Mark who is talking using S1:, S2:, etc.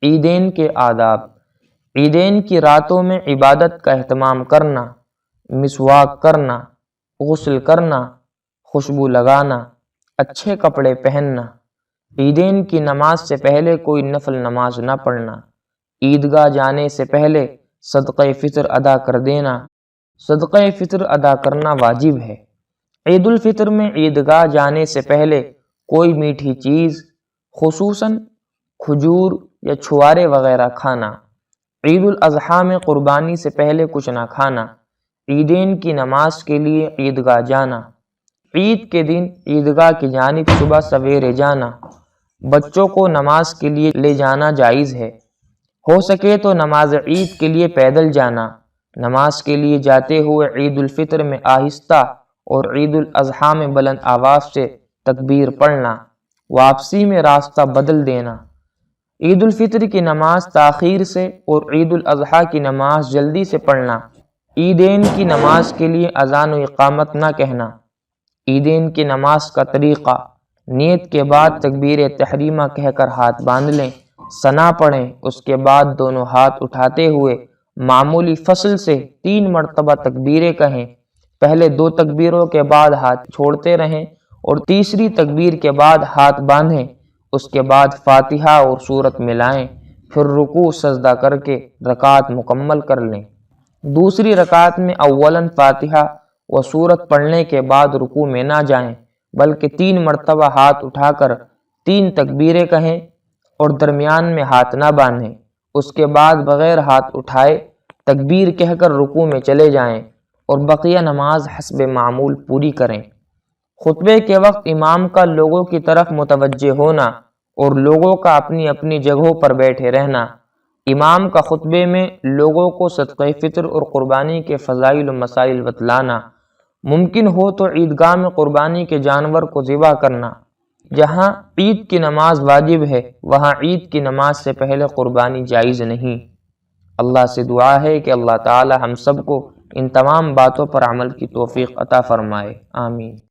S1: عیدین کے آداب۔ عیدین کی راتوں میں عبادت کا اہتمام کرنا، مسواک کرنا، غسل کرنا، خوشبو لگانا، اچھے کپڑے پہننا، عیدین کی نماز سے پہلے کوئی نفل نماز نہ پڑھنا، عیدگاہ جانے سے پہلے صدقہ فطر ادا کر دینا۔ صدقہ فطر ادا کرنا واجب ہے۔ عید الفطر میں عیدگاہ جانے سے پہلے کوئی میٹھی چیز، خصوصاً کھجور یا چھوارے وغیرہ کھانا۔ عید الاضحیٰ میں قربانی سے پہلے کچھ نہ کھانا۔ عیدین کی نماز کے لیے عیدگاہ جانا۔ عید کے دن عیدگاہ کی جانب صبح سویرے جانا۔ بچوں کو نماز کے لیے لے جانا جائز ہے۔ ہو سکے تو نماز عید کے لیے پیدل جانا۔ نماز کے لیے جاتے ہوئے عید الفطر میں آہستہ اور عید الاضحیٰ میں بلند آواز سے تکبیر پڑھنا۔ واپسی میں راستہ بدل دینا۔ عید الفطر کی نماز تاخیر سے اور عید الاضحیٰ کی نماز جلدی سے پڑھنا۔ عیدین کی نماز کے لیے اذان و اقامت نہ کہنا۔ عیدین کی نماز کا طریقہ: نیت کے بعد تکبیر تحریمہ کہہ کر ہاتھ باندھ لیں، ثنا پڑھیں، اس کے بعد دونوں ہاتھ اٹھاتے ہوئے معمولی فصل سے 3 مرتبہ تکبیریں کہیں۔ پہلے 2 تکبیروں کے بعد ہاتھ چھوڑتے رہیں اور تیسری تکبیر کے بعد ہاتھ باندھیں۔ اس کے بعد فاتحہ اور سورت ملائیں، پھر رکوع سجدہ کر کے رکعت مکمل کر لیں۔ دوسری رکعت میں اولاً فاتحہ و سورت پڑھنے کے بعد رکوع میں نہ جائیں، بلکہ 3 مرتبہ ہاتھ اٹھا کر 3 تکبیریں کہیں اور درمیان میں ہاتھ نہ باندھیں۔ اس کے بعد بغیر ہاتھ اٹھائے تکبیر کہہ کر رکوع میں چلے جائیں اور بقیہ نماز حسب معمول پوری کریں۔ خطبے کے وقت امام کا لوگوں کی طرف متوجہ ہونا اور لوگوں کا اپنی اپنی جگہوں پر بیٹھے رہنا۔ امام کا خطبے میں لوگوں کو صدقہ فطر اور قربانی کے فضائل و مسائل بتلانا۔ ممکن ہو تو عیدگاہ میں قربانی کے جانور کو ذبح کرنا۔ جہاں عید کی نماز واجب ہے وہاں عید کی نماز سے پہلے قربانی جائز نہیں۔ اللہ سے دعا ہے کہ اللہ تعالی ہم سب کو ان تمام باتوں پر عمل کی توفیق عطا فرمائے۔ آمین۔